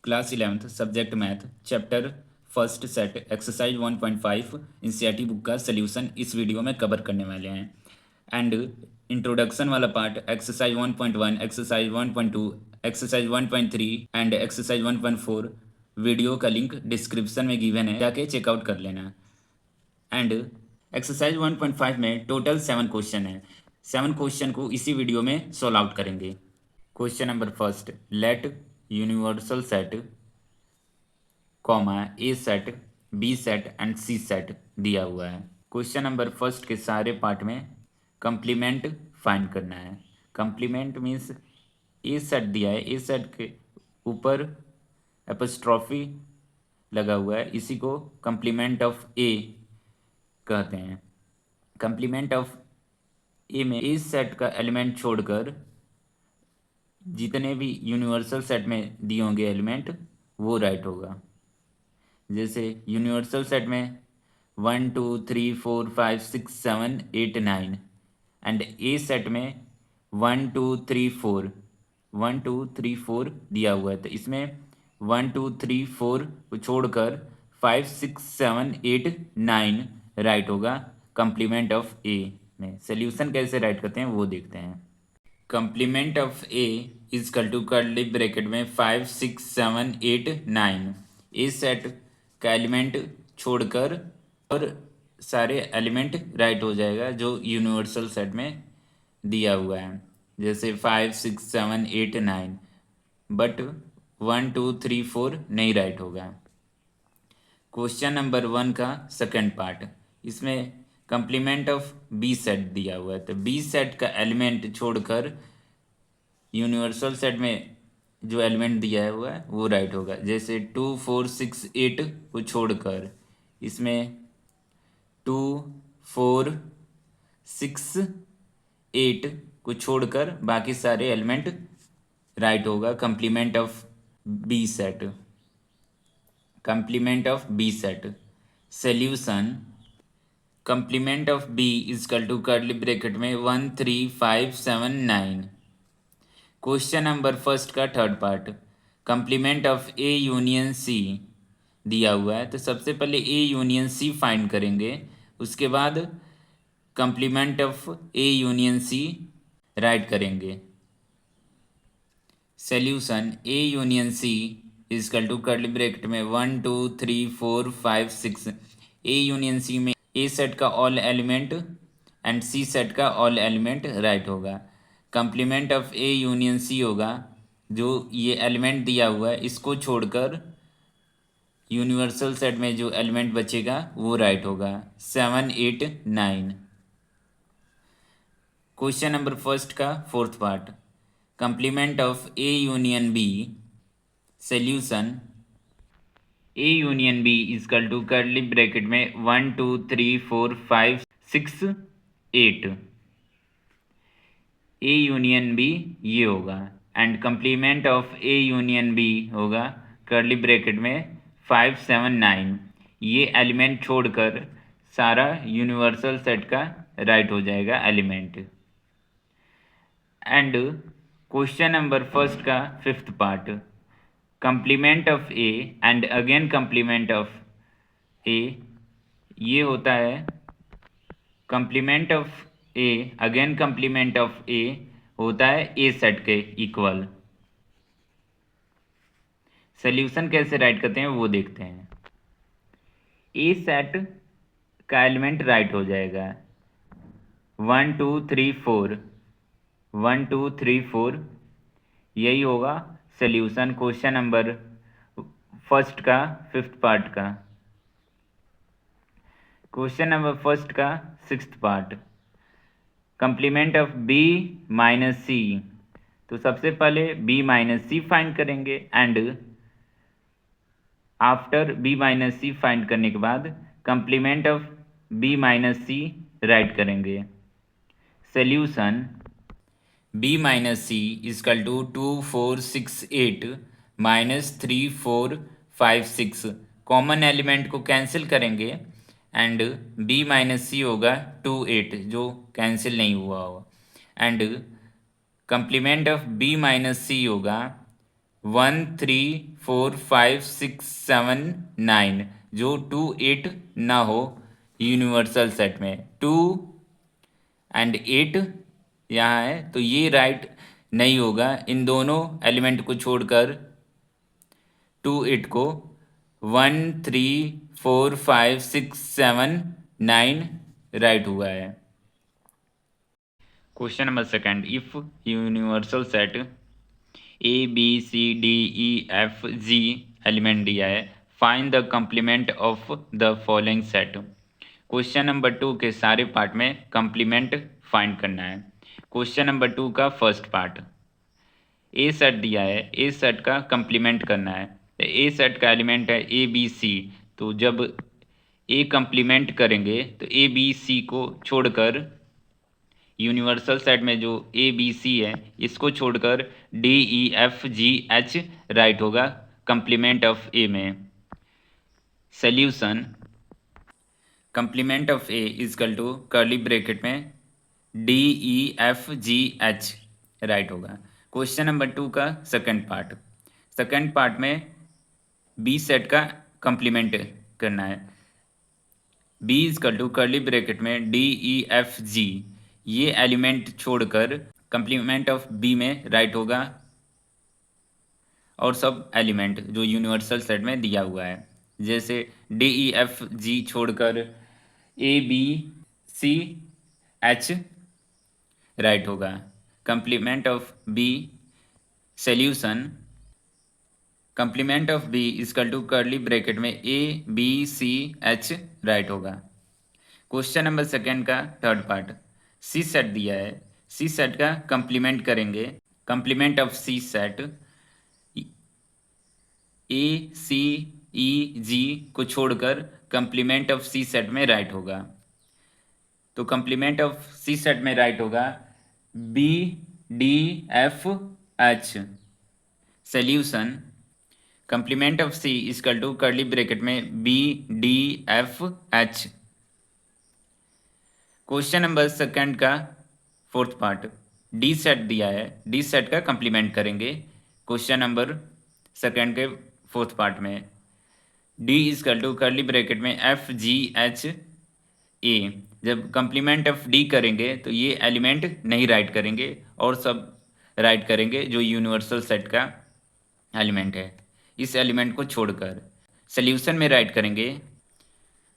Class 11th subject math chapter first set exercise 1.5 NCERT book का solution इस video में cover करने वाले हैं। एंड इंट्रोडक्शन वाला part exercise 1.1, exercise 1.2, exercise 1.3 and exercise 1.4 video का लिंक डिस्क्रिप्शन में गिवन है, जाके चेकआउट कर लेना। एंड एक्सरसाइज 1.5 में टोटल 7 क्वेश्चन है। 7 क्वेश्चन को इसी वीडियो में सॉल्व आउट करेंगे। Question number first, let universal set comma A set B set and C set दिया हुआ है। क्वेश्चन नंबर फर्स्ट के सारे पार्ट में कंप्लीमेंट फाइंड करना है। कंप्लीमेंट मीन्स ए सेट दिया है, ए सेट के ऊपर एपोस्ट्रॉफी लगा हुआ है, इसी को कंप्लीमेंट ऑफ ए कहते हैं। कंप्लीमेंट ऑफ ए में ए सेट का एलिमेंट छोड़कर जितने भी यूनिवर्सल सेट में दिए होंगे एलिमेंट वो राइट होगा। जैसे यूनिवर्सल सेट में 1 2 3 4 5 6 7 8 9 एंड ए सेट में 1 2 3 4 1 2 3 4 दिया हुआ है, तो इसमें 1 2 3 4 को छोड़कर 5 6 7 8 9 राइट होगा कंप्लीमेंट ऑफ ए में। सोल्यूशन कैसे राइट करते हैं वो देखते हैं। Complement of A is equal to curly bracket में 5 6 7 8 9 ए सेट का एलिमेंट छोड़कर और सारे एलिमेंट राइट हो जाएगा जो यूनिवर्सल सेट में दिया हुआ है। जैसे 5 6 7 8 9 बट 1 2 3 4 नहीं राइट होगा। क्वेश्चन नंबर 1 का सेकंड पार्ट, इसमें कंप्लीमेंट ऑफ बी सेट दिया हुआ है, तो बी सेट का एलिमेंट छोड़कर यूनिवर्सल सेट में जो एलिमेंट दिया हुआ है वो राइट होगा। जैसे 2 4 6 8 को छोड़कर इसमें 2 4 6 8 को छोड़कर बाकी सारे एलिमेंट राइट होगा complement of B set. Complement of B set solution complement of B is equal to curly bracket में 1 3 5 7 9। क्वेश्चन नंबर फर्स्ट का third part, complement of A union C दिया हुआ है, तो सबसे पहले ए यूनियन सी फाइंड करेंगे, उसके बाद complement of A union C right करेंगे। Solution A union C is equal to curly bracket में 1 2 3 4 5 6। ए यूनियन सी में ए सेट का all element and C set का ऑल एलिमेंट राइट होगा। Complement of A union C होगा, जो ये element दिया हुआ है इसको छोड़कर यूनिवर्सल सेट में जो एलिमेंट बचेगा वो राइट होगा 7 8 9। क्वेश्चन नंबर फर्स्ट का fourth part, complement of A union B solution A union B is equal to curly bracket में 1 2 3 4 5 6 8। ए यूनियन बी ये होगा and complement of A union B होगा कर्ली ब्रैकेट में 5 7 9। ये एलिमेंट छोड़कर सारा यूनिवर्सल सेट का राइट हो जाएगा element. And question number first का fifth part, complement of A and again complement of A, ये होता है complement of A again complement of A होता है ए सेट के इक्वल। सोल्यूशन कैसे राइट करते हैं वो देखते हैं। ए सेट का एलिमेंट राइट हो जाएगा 1 2 3 4 1 2 3 4, यही होगा सोल्यूशन क्वेश्चन नंबर फर्स्ट का फिफ्थ पार्ट का। क्वेश्चन नंबर फर्स्ट का sixth part, complement of B minus C, तो सबसे पहले बी माइनस सी फाइंड करेंगे and after B minus C find करने के बाद complement of B minus C right करेंगे। Solution B minus C is equal to 2 4 6 8 minus 3 4 5 6, common element को cancel करेंगे एंड बी माइनस सी होगा 2 8 जो कैंसिल नहीं हुआ होगा and complement of B minus C होगा 1 3 4 5 6 7 9, जो 2 8 ना हो यूनिवर्सल सेट में, 2 एंड 8 यहाँ है तो ये राइट नहीं होगा। इन दोनों एलिमेंट को छोड़कर 2 8 को 1 3 4 5 6 7 9 राइट हुआ है। Question number second, if universal set A B C D E F G element दिया है, find the complement of the following set. Question number 2 के सारे पार्ट में कंप्लीमेंट फाइंड करना है। क्वेश्चन नंबर 2 का फर्स्ट पार्ट, ए सेट दिया है, ए सेट का कंप्लीमेंट करना है। ए सेट का एलिमेंट है ए बी सी, तो जब ए कंप्लीमेंट करेंगे तो ए बी सी को छोड़कर यूनिवर्सल सेट में जो ए बी सी है इसको छोड़कर D E F G H right होगा कंप्लीमेंट ऑफ ए में। Solution, complement of A is equal to curly bracket में D E F G H right होगा। क्वेश्चन नंबर 2 का सेकंड पार्ट, सेकंड पार्ट में बी सेट का complement करना है। B is equal to curly bracket में D E F G, ये element छोड़कर कंप्लीमेंट ऑफ बी में राइट होगा और सब एलिमेंट जो यूनिवर्सल सेट में दिया हुआ है, जैसे डी ई एफ जी छोड़कर A B C H right होगा complement of B. Solution, complement of B is equal to curly bracket में A B C H right होगा। क्वेश्चन नंबर सेकेंड का थर्ड पार्ट, सी सेट दिया है, C set का complement करेंगे। Complement of C set A C E G को छोड़कर complement of C set में राइट होगा, तो कंप्लीमेंट ऑफ सी सेट में राइट होगा B D F H. Solution, complement of C is equal to curly bracket में B D F H. Question number second का fourth part, D set दिया है, D set का complement करेंगे। Question number second के fourth part में D is equal to curly bracket में F G H A, जब कंप्लीमेंट ऑफ डी करेंगे तो ये एलिमेंट नहीं राइट करेंगे और सब राइट करेंगे जो यूनिवर्सल सेट का एलिमेंट है, इस एलिमेंट को छोड़कर। सॉल्यूशन में राइट करेंगे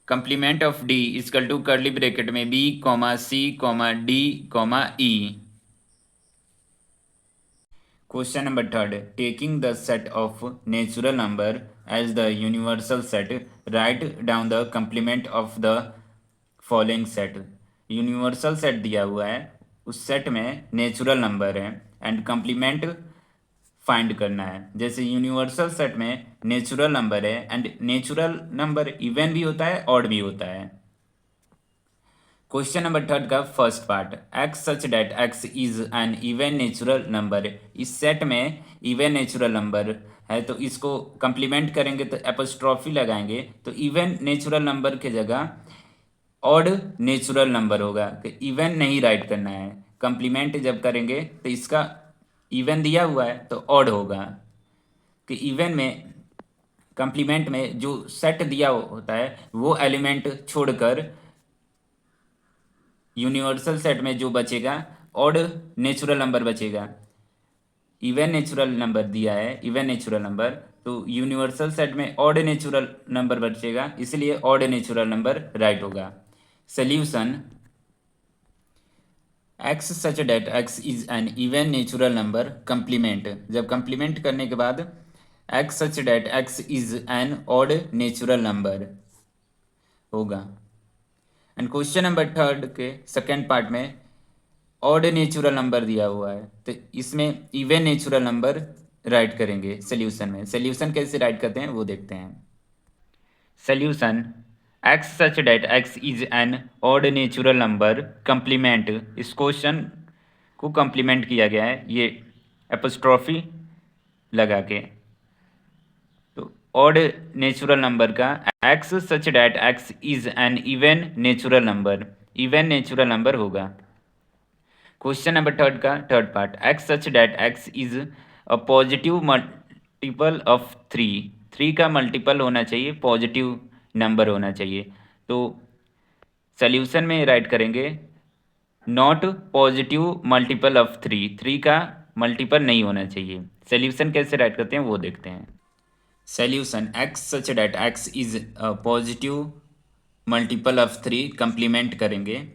complement of D is equal to curly bracket में B comma C comma D comma E. Question number third, taking the set of natural number as the universal set, right down the complement of the following set. Universal set दिया हुआ है, उस set में natural number है and complement find करना है। जैसे universal set में नेचुरल नंबर है एंड नेचुरल नंबर इवन भी होता है ऑड भी होता है। क्वेश्चन नंबर थर्ड का first part, x such that x is an even natural number, इस सेट में इवन नेचुरल नंबर है तो इसको कंप्लीमेंट करेंगे तो एपोस्ट्रॉफी लगाएंगे तो इवन नेचुरल नंबर की जगह ऑड नेचुरल नंबर होगा, कि इवन नहीं राइट करना है। कंप्लीमेंट जब करेंगे तो इसका इवन दिया हुआ है तो ऑड होगा, कि इवन में कंप्लीमेंट में जो सेट दिया होता है वो एलिमेंट छोड़कर यूनिवर्सल सेट में जो बचेगा ऑड नेचुरल नंबर बचेगा। इवन नेचुरल नंबर दिया है, इवन नेचुरल नंबर, तो यूनिवर्सल सेट में ऑड नेचुरल नंबर बचेगा, इसलिए ऑड नेचुरल नंबर राइट होगा। Solution, x such that x is an even natural number, complement, जब कंप्लीमेंट करने के बाद x such that x is an odd natural number होगा। एंड क्वेश्चन नंबर थर्ड के second part में odd natural number दिया हुआ है तो इसमें इवन नेचुरल नंबर राइट करेंगे सॉल्यूशन में। सॉल्यूशन कैसे राइट करते हैं वो देखते हैं। Solution, x such that x is an odd natural number, complement, इस क्वेश्चन को कंप्लीमेंट किया गया है ये एपोस्ट्रॉफी लगा के, तो ऑड नेचुरल नंबर का x such that x is an even natural number, even natural number होगा। क्वेश्चन नंबर थर्ड का third part, x such that x is a positive multiple of three, three का multiple होना चाहिए, positive number होना चाहिए। तो solution में right करेंगे not positive multiple of three, three का मल्टीपल नहीं होना चाहिए। सल्यूशन कैसे राइट करते हैं वो देखते हैं। Solution x such that x is positive multiple of three, complement करेंगे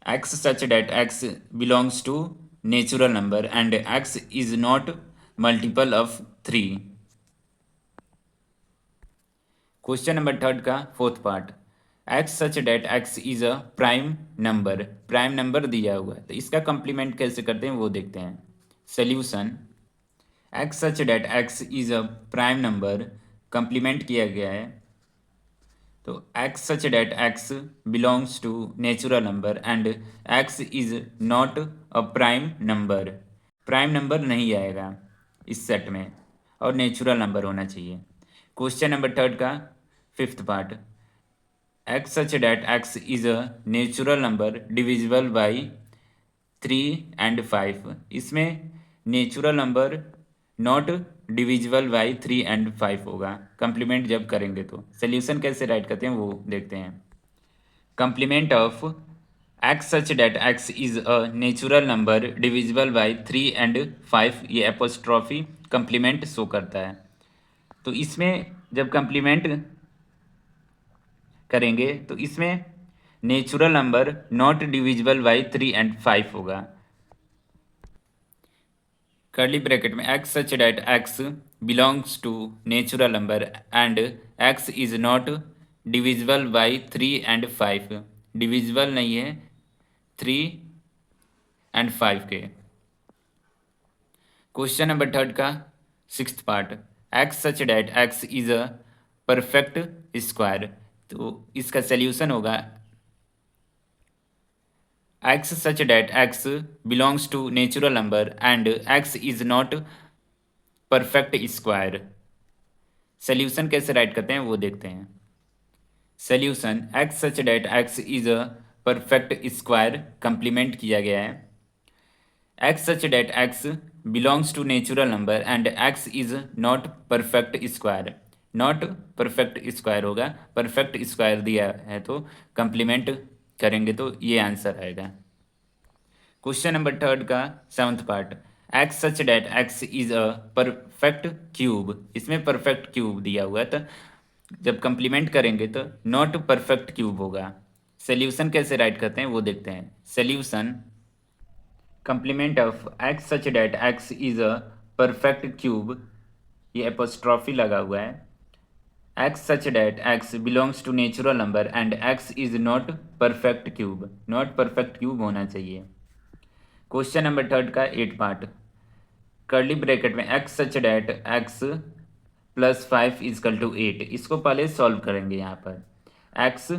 x such that x belongs to natural number and x is not multiple of 3। Question number third का fourth part, x such that x is a prime number, prime number दिया हुआ है तो इसका complement कैसे करते हैं वो देखते हैं। Solution x such that x is a prime number, complement किया गया है तो x such that x belongs to natural number and x is not a prime number, prime number नहीं आएगा इस सेट में और नेचुरल नंबर होना चाहिए। क्वेश्चन नंबर थर्ड का fifth part, x such that x is a natural number divisible by 3 and 5, इसमें natural number not divisible by 3 and 5 होगा कंप्लीमेंट जब करेंगे तो। सोल्यूशन कैसे राइट करते हैं वो देखते हैं। Complement of x such that x is a natural number divisible by 3 and 5, ये एपोस्ट्रॉफी कंप्लीमेंट शो करता है। तो इसमें जब कंप्लीमेंट करेंगे तो इसमें natural number not divisible by 3 and 5 होगा। कर्ली ब्रैकेट में x such that x belongs to natural number and x is not divisible by 3 and 5, divisible नहीं है 3 and 5 के। क्वेश्चन नंबर थर्ड का sixth part, x such that x is a perfect square, तो इसका solution होगा x such that x belongs to natural number and x is not perfect square। Solution कैसे write करते हैं वो देखते हैं। Solution x such that x is a perfect square, complement किया गया है x such that x belongs to natural number and x is not perfect square, not perfect square होगा, परफेक्ट स्क्वायर दिया है तो कंप्लीमेंट करेंगे तो ये आंसर आएगा। क्वेश्चन नंबर थर्ड का seventh part, x such that x is a perfect cube, इसमें परफेक्ट क्यूब दिया हुआ है तो जब कंप्लीमेंट करेंगे तो नॉट परफेक्ट क्यूब होगा। सल्यूशन कैसे राइट करते हैं वो देखते हैं। Solution complement of x such that x is a perfect cube, ये एपोस्ट्रॉफी लगा हुआ है, x such that x belongs to natural number and x is not perfect cube, not perfect cube होना चाहिए। क्वेश्चन नंबर थर्ड का eight part, curly bracket में x such that x plus 5 = 8, इसको पहले सॉल्व करेंगे यहाँ पर। एक्स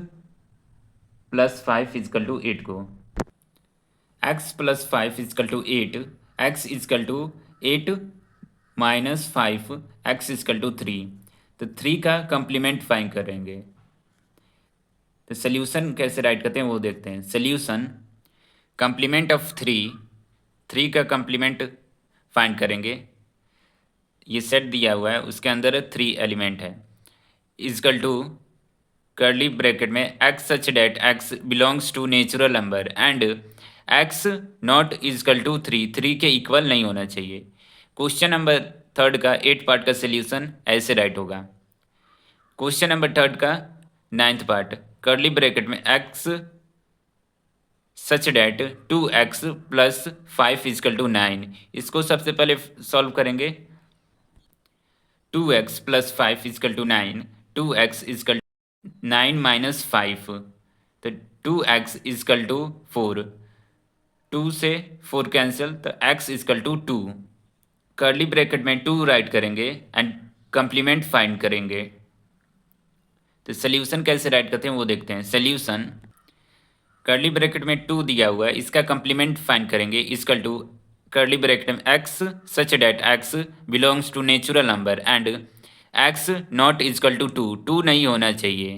प्लस 5 = 8 को x plus 5 = 8, x = 8 minus 5, x = 3, तो 3 का कंप्लीमेंट फाइंड करेंगे तो सल्यूशन कैसे राइट करते हैं वो देखते हैं। सल्यूशन कंप्लीमेंट ऑफ 3, 3 का कंप्लीमेंट फाइंड करेंगे, ये सेट दिया हुआ है उसके अंदर 3 एलिमेंट है, इजकल टू कर्ली ब्रैकेट में x such that x belongs to natural number and x not is equal to 3, 3 के इक्वल नहीं होना चाहिए। क्वेश्चन नंबर थर्ड का 8 पार्ट का सल्यूशन ऐसे राइट होगा। क्वेश्चन नंबर थर्ड का 9th पार्ट, कर्ली ब्रैकेट में x such date 2x plus 5 = 9, इसको सबसे पहले सॉल्व करेंगे। 2x प्लस 5 = 9, 2x = 9 माइनस 5, तो 2x = 4, 2 से 4 कैंसिल तो x = 2, कर्ली ब्रैकेट में 2 राइट करेंगे एंड कंप्लीमेंट फाइंड करेंगे तो सल्यूशन कैसे राइट करते हैं वो देखते हैं। सल्यूशन कर्ली ब्रैकेट में 2 दिया हुआ है, इसका कंप्लीमेंट फाइंड करेंगे, इजकल टू कर्ली ब्रैकेट में x such that x belongs to natural number and x not is equal to 2, 2 नहीं होना चाहिए।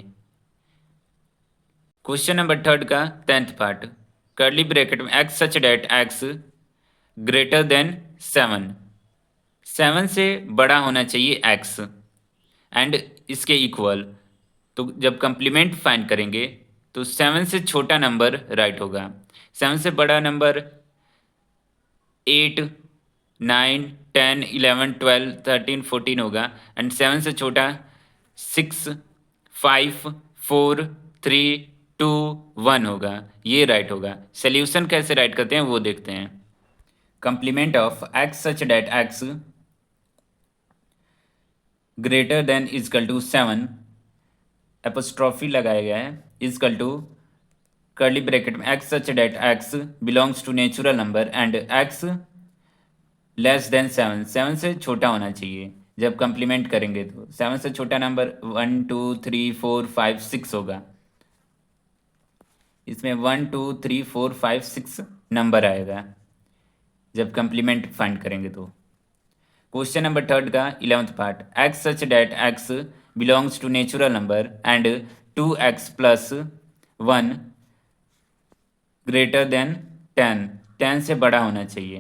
क्वेश्चन नंबर थर्ड का 10th पार्ट, कर्ली ब्रैकेट में x such that x greater than 7, 7 से बड़ा होना चाहिए x एंड इसके इक्वल। तो जब कंप्लीमेंट फाइंड करेंगे तो 7 से छोटा नंबर राइट होगा। 7 से बड़ा नंबर 8, 9, 10, 11, 12, 13, 14 होगा एंड 7 से छोटा 6, 5, 4, 3, 2, 1 होगा। ये राइट होगा। सोल्यूशन कैसे राइट करते हैं वो देखते हैं। Complement of x such that x greater than is equal to 7 apostrophe लगाया गया है इजकल टू कर्ली ब्रैकेट में x such that x belongs to natural number and x less than 7। 7 से छोटा होना चाहिए। जब कंप्लीमेंट करेंगे तो 7 से छोटा नंबर 1, 2, 3, 4, 5, 6 होगा। इसमें 1, 2, 3, 4, 5, 6 नंबर आएगा जब कंप्लीमेंट फाइंड करेंगे तो। क्वेश्चन नंबर 3 का 11th part, x such that x belongs to natural number and 2x plus 1 greater than 10। 10 से बड़ा होना चाहिए।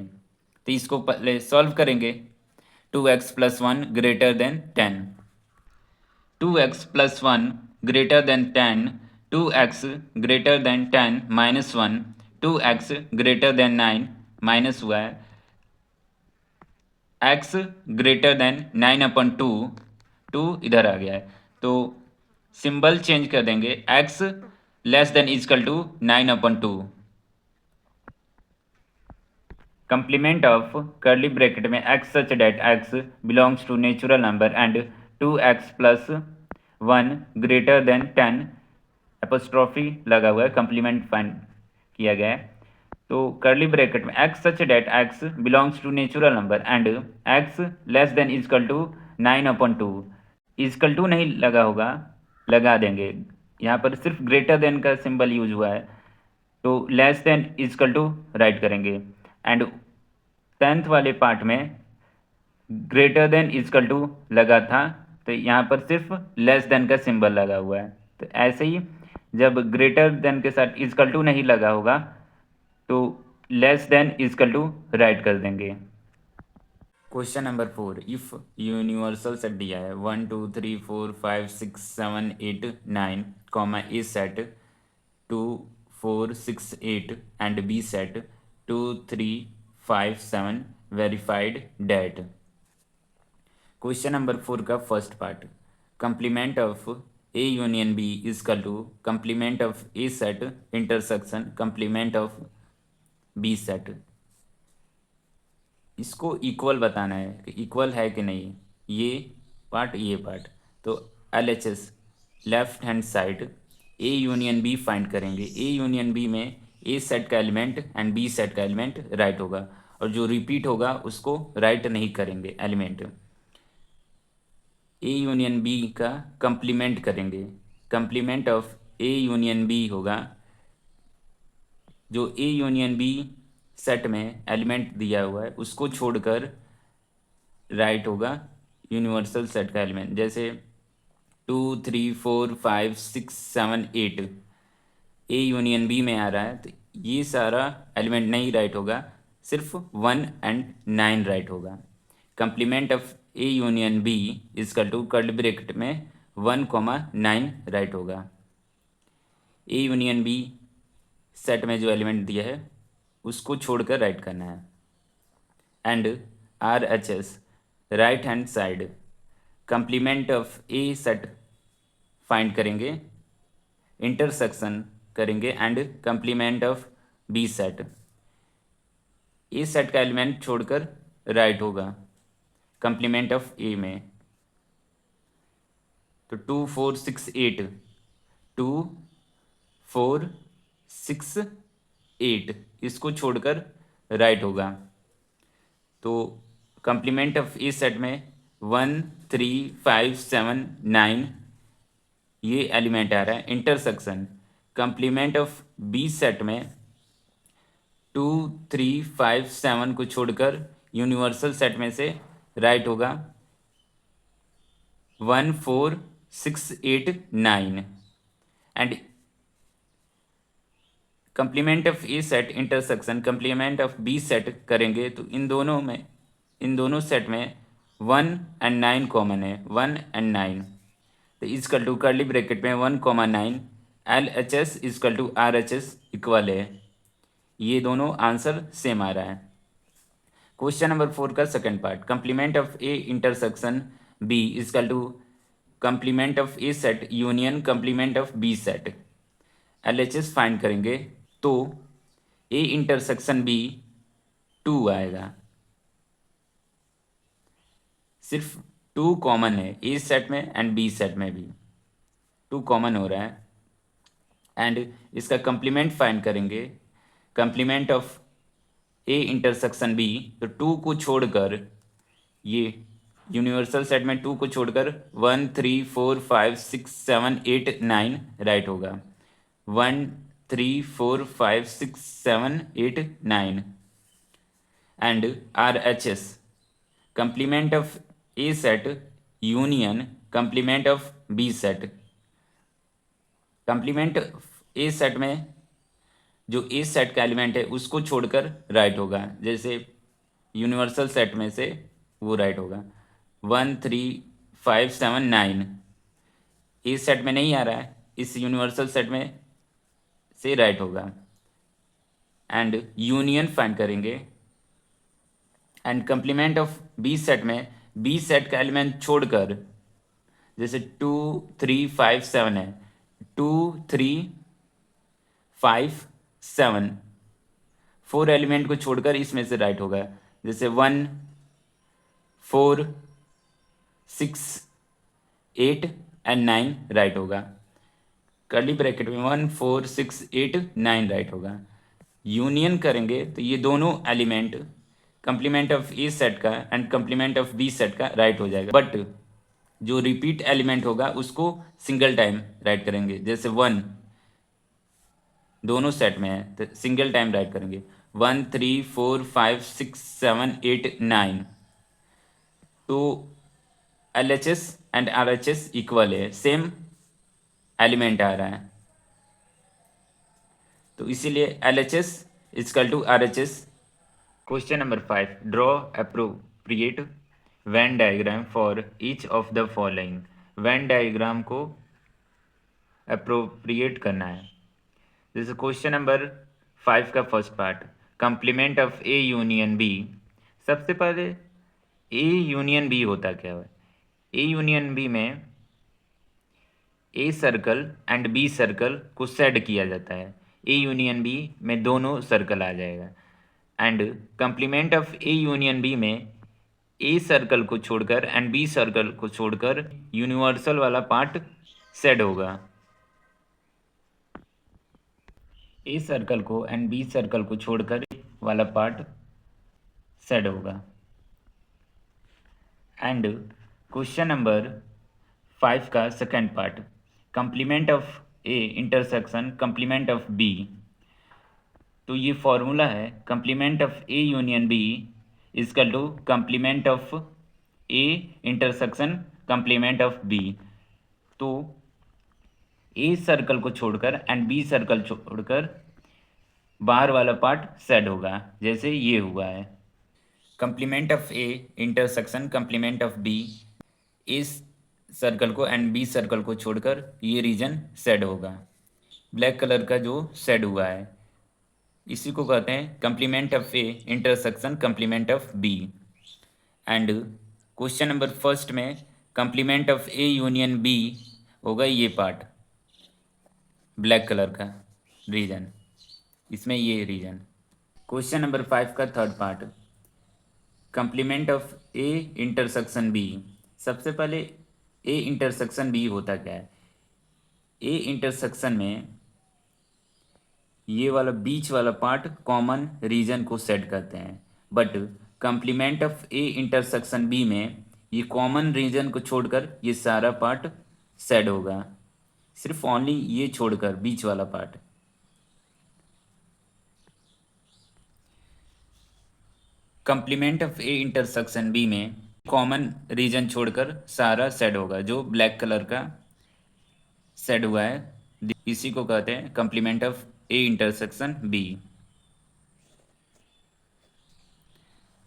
तो इसको पहले सॉल्व करेंगे। 2x plus 1 greater than 10। 2x plus 1 greater than 10, 2x greater than 10 minus 1, 2x greater than 9 minus हुआ है, x ग्रेटर देन 9 अपन 2, 2 इधर आ गया है तो सिंबल चेंज कर देंगे, x less than is equal to 9 upon 2। Complement of curly bracket में x such that x belongs to natural number and 2x plus 1 greater than 10 apostrophe लगा हुआ है, कंप्लीमेंट फाइंड किया गया है। तो कर्ली ब्रैकेट में x such that x belongs to natural number and x less than is equal to 9 upon 2। Is equal to नहीं लगा होगा, लगा देंगे। यहाँ पर सिर्फ ग्रेटर देन का सिंबल यूज हुआ है तो less than is equal to write करेंगे एंड 10th वाले पार्ट में ग्रेटर देन इजकल टू लगा था तो यहाँ पर सिर्फ लेस देन का सिंबल लगा हुआ है। तो ऐसे ही जब ग्रेटर देन के साथ इजकल टू नहीं लगा होगा तो less than is equal to write कर देंगे। Question number 4, if universal set दिया है 1, 2, 3, 4, 5, 6, 7, 8, 9 comma A set 2, 4, 6, 8 and B set 2, 3, 5, 7 verified that. Question number 4 का first part, complement of A union B is equal to complement of A set intersection complement of B set. इसको equal बताना है कि equal है कि नहीं, ये पार्ट। तो LHS left hand side A union B find करेंगे। ए यूनियन बी में ए सेट का एलिमेंट एंड बी सेट का एलिमेंट राइट होगा और जो रिपीट होगा उसको राइट नहीं करेंगे एलिमेंट। ए यूनियन बी का कंप्लीमेंट करेंगे। Complement of A union B होगा जो ए यूनियन बी सेट में एलिमेंट दिया हुआ है उसको छोड़कर राइट होगा यूनिवर्सल सेट का एलिमेंट। जैसे 2, 3, 4, 5, 6, 7, 8 ए यूनियन बी में आ रहा है तो ये सारा एलिमेंट नहीं राइट होगा, सिर्फ 1 एंड 9 राइट होगा। Complement of A union B is equal to curly bracket में 1, 9 राइट होगा। ए यूनियन बी सेट में जो एलिमेंट दिया है उसको छोड़कर राइट करना है and RHS right hand side complement of A set find करेंगे, इंटरसेक्शन करेंगे and complement of B set. A set का एलिमेंट छोड़कर राइट होगा कंप्लीमेंट ऑफ ए में। तो 2, 4, 6, 8 2, 4, 6, 8 इसको छोड़कर राइट होगा। तो कंप्लीमेंट ऑफ ए सेट में 1, 3, 5, 7, 9 ये एलिमेंट आ रहा है। Intersection complement of B set में 2, 3, 5, 7 को छोड़कर यूनिवर्सल सेट में से राइट होगा 1, 4, 6, 8, 9 and complement of A set intersection complement of B set करेंगे तो इन दोनों सेट में 1 और 9 कॉमन है, 1 और 9, तो इजकल टू कर्ली ब्रैकेट में 1, 9 LHS is equal to RHS equal है। ये दोनों आंसर सेम आ रहा है। क्वेश्चन नंबर 4 का second part, complement of A intersection B is equal to complement of A set union complement of B set. LHS find करेंगे तो ए intersection B 2 आएगा, सिर्फ 2 कॉमन है ए सेट में एंड बी सेट में भी 2 कॉमन हो रहा है। एंड इसका कंप्लीमेंट फाइंड करेंगे, complement of A intersection B, तो 2 को छोड़कर ये यूनिवर्सल सेट में 2 को छोड़कर 1 3 4 5 6 7 8 9 राइट होगा। 1 3 4 5 6 7 8 9 and RHS complement of A set union complement of B set. Complement A set में जो ए सेट का एलिमेंट है उसको छोड़कर राइट होगा, जैसे यूनिवर्सल सेट में से वो राइट होगा। 1 3 5 7 9 ए सेट में नहीं आ रहा है, इस यूनिवर्सल सेट में से राइट होगा। एंड यूनियन फाइंड करेंगे and complement of B set में बी सेट का एलिमेंट छोड़कर, जैसे 2 3 5 7 है, 2 3 5 7 4 एलिमेंट को छोड़कर इसमें से राइट होगा, जैसे 1 4 6 8 एंड 9 राइट होगा। कर्ली ब्रैकेट में 1 4 6 8 9 राइट होगा। यूनियन करेंगे तो ये दोनों element complement of A set का and complement of B set का राइट हो जाएगा, बट जो रिपीट एलिमेंट होगा उसको सिंगल टाइम राइट करेंगे, जैसे 1 दोनों सेट में है तो सिंगल टाइम राइट करेंगे। 1 3 4 5 6 7 8 9, तो LHS एंड RHS इक्वल है, सेम एलिमेंट आ रहा है, तो इसीलिए LHS is equal to RHS। Question number 5, draw appropriate Venn diagram for each of the following. Venn diagram को अप्रोप्रिएट करना है। जैसे क्वेश्चन नंबर 5 का first part, complement of A union B. सबसे पहले ए यूनियन बी होता क्या है? ए यूनियन बी में A circle and B circle को सेट किया जाता है। ए यूनियन बी में दोनों सर्कल आ जाएगा। And complement of A union B में ए सर्कल को छोड़कर एंड बी सर्कल को छोड़कर यूनिवर्सल वाला पार्ट सेट होगा। ए सर्कल को एंड बी सर्कल को छोड़कर वाला पार्ट सेट होगा। एंड क्वेश्चन नंबर 5 का second part, complement of A intersection complement of B. तो ये फॉर्मूला है, complement of A union B is equal to complement of A intersection complement of B. तो A circle को छोड़कर and B circle छोड़कर बाहर वाला पार्ट सेट होगा, जैसे ये हुआ है। Complement of A intersection complement of B, इस सर्कल को एंड बी सर्कल को छोड़कर ये रीजन सेट होगा। ब्लैक कलर का जो सेट हुआ है इसी को कहते हैं complement of A intersection complement of B. And question number first में complement of A union B होगा ये पार्ट, ब्लैक कलर का रीजन, इसमें ये रीजन। क्वेश्चन नंबर 5 का third part, complement of A intersection B. सबसे पहले ए इंटरसेक्शन बी होता क्या है? ए इंटरसेक्शन में ये वाला बीच वाला पार्ट कॉमन रीजन को सेट करते हैं, but complement of A intersection B में ये कॉमन रीजन को छोड़कर ये सारा पार्ट सेट होगा, सिर्फ ओनली ये छोड़कर बीच वाला part. Complement of A intersection B में कॉमन रीजन छोड़कर सारा सेट होगा, जो ब्लैक कलर का सेट हुआ है इसी को कहते हैं complement of A intersection B.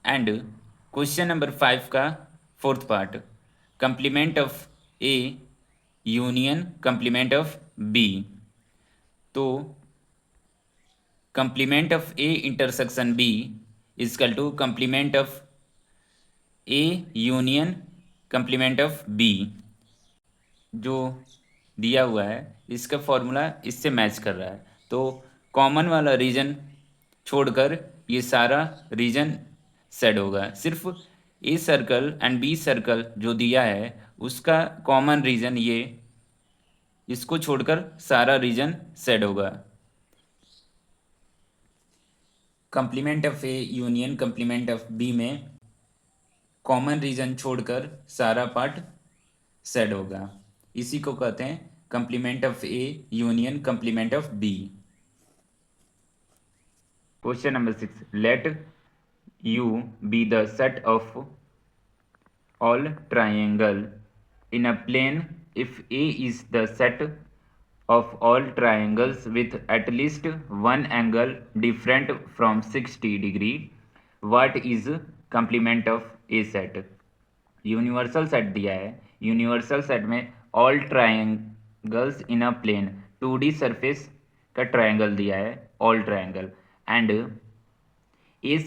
And question number 5 का fourth part, complement of A union complement of B. तो complement of A intersection B is equal to complement of A union complement of B. जो दिया हुआ है इसका formula इससे match कर रहा है, तो कॉमन वाला रीजन छोड़कर ये सारा रीजन सेट होगा। सिर्फ A circle and B circle जो दिया है उसका कॉमन रीजन ये, इसको छोड़कर सारा रीजन सेट होगा। Complement of A union complement of B में कॉमन रीजन छोड़कर सारा पार्ट सेट होगा। इसी को कहते हैं complement of A union complement of B. Question number 6, let U be the set of all triangle in a plane if A is the set of all triangles with at least one angle different from 60 degree. What is complement of A set? Universal set दिया है। Universal set में all triangles in a plane 2D surface का triangle दिया है, all triangle. And A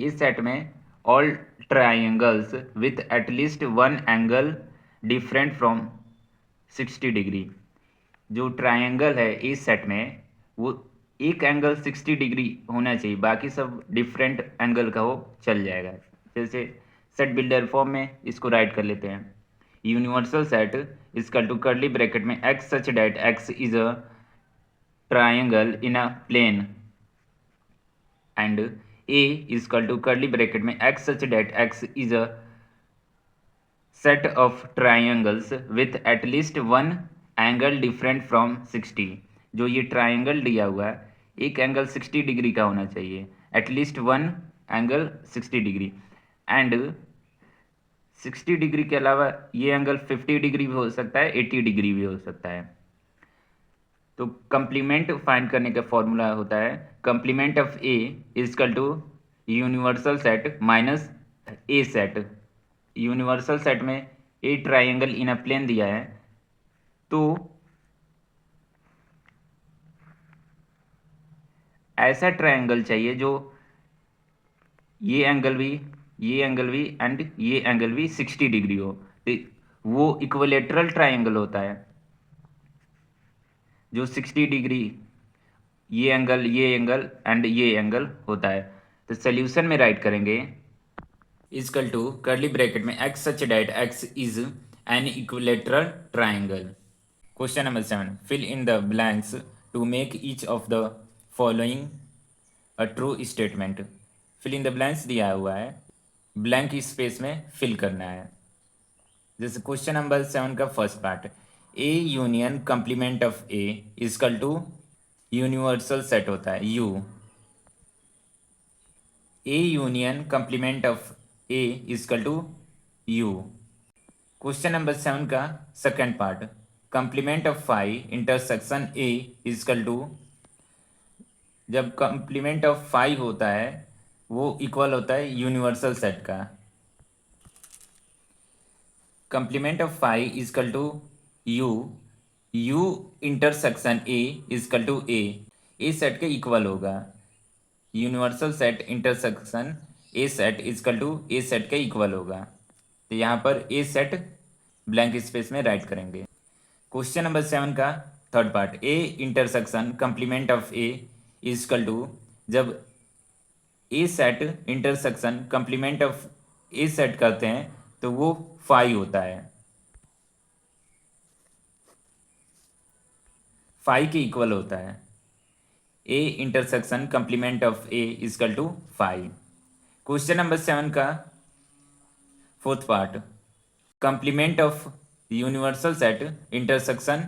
set में all triangles with at least one angle different from 60 degree. जो triangle है इस सेट में वो एक एंगल 60 डिग्री होना चाहिए, बाकी सब डिफरेंट एंगल का हो चल जाएगा। जैसे सेट बिल्डर फॉर्म में इसको राइट कर लेते हैं। Universal set is equal to curly bracket में x such that x is a triangle in a plane and A is equal to curly bracket में x such that x is a set of triangles with at least one angle different from 60। जो ये triangle दिया हुआ है एक angle 60 degree का होना चाहिए, at least one angle 60 degree. And 60 degree के अलावा ये एंगल 50 डिग्री भी हो सकता है, 80 डिग्री भी हो सकता है। तो कंप्लीमेंट फाइंड करने का फॉर्मूला होता है complement of A is equal to universal set minus A set. Universal set में A triangle in a plane दिया है, तो ऐसा ट्राइंगल चाहिए जो ये एंगल भी एंड ये एंगल भी 60 डिग्री हो, तो वो इक्विलेटरल ट्राइंगल होता है जो 60 डिग्री ये एंगल एंड ये एंगल होता है। तो सोल्यूशन में राइट करेंगे इजकल टू कर्ली ब्रैकेट में x such that x is an equilateral triangle. Question number 7, fill in the blanks to make each of the following a true statement. Fill in the blanks दिया हुआ है, blank space में fill करना है। जैसे question number 7 का first part, A union complement of A is equal to universal set होता है U. A union complement of A is equal to U. Question number 7 का second part, complement of five intersection A is equal to, जब complement of five होता है वो equal होता है universal set का। Complement of five is equal to U, U intersection A is equal to A set के equal होगा। Universal set intersection A set is equal to A set के इक्वल होगा। तो यहाँ पर ए सेट ब्लैंक स्पेस में राइट करेंगे। क्वेश्चन नंबर 7 का third part, A intersection complement of A is equal to, जब A set intersection complement of A set करते हैं तो वो 5 होता है, 5 के इक्वल होता है। A intersection complement of A is equal to 5। Question number 7 का fourth part, complement of universal set intersection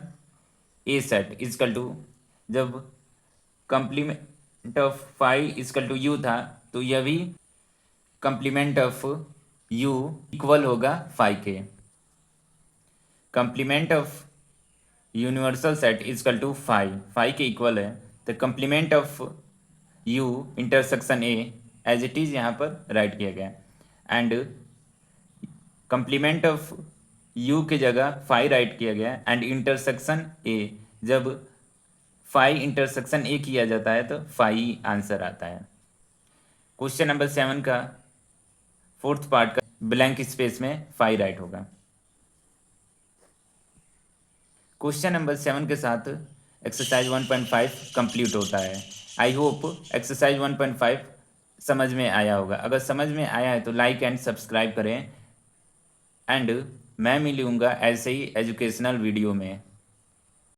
A set is equal to, जब complement of 5 is equal to U था तो यह भी कंप्लीमेंट ऑफ यू इक्वल होगा 5 के। Complement of universal set is equal to 5 के equal है, तो complement of U intersection A as it is यहाँ पर राइट किया गया है। एंड कंप्लीमेंट ऑफ यू की जगह फाई राइट किया गया एंड इंटरसेक्शन ए, जब फाई इंटरसेक्शन ए किया जाता है तो फाई आंसर आता है। क्वेश्चन नंबर 7 का फोर्थ पार्ट का ब्लैंक स्पेस में फाई राइट होगा। क्वेश्चन नंबर 7 के साथ एक्सरसाइज 1.5 कंप्लीट होता है। आई होप एक्सरसाइज 1.5 समझ में आया होगा। अगर समझ में आया है तो लाइक एंड सब्सक्राइब करें एंड मैं मिलूँगा ऐसे ही एजुकेशनल वीडियो में।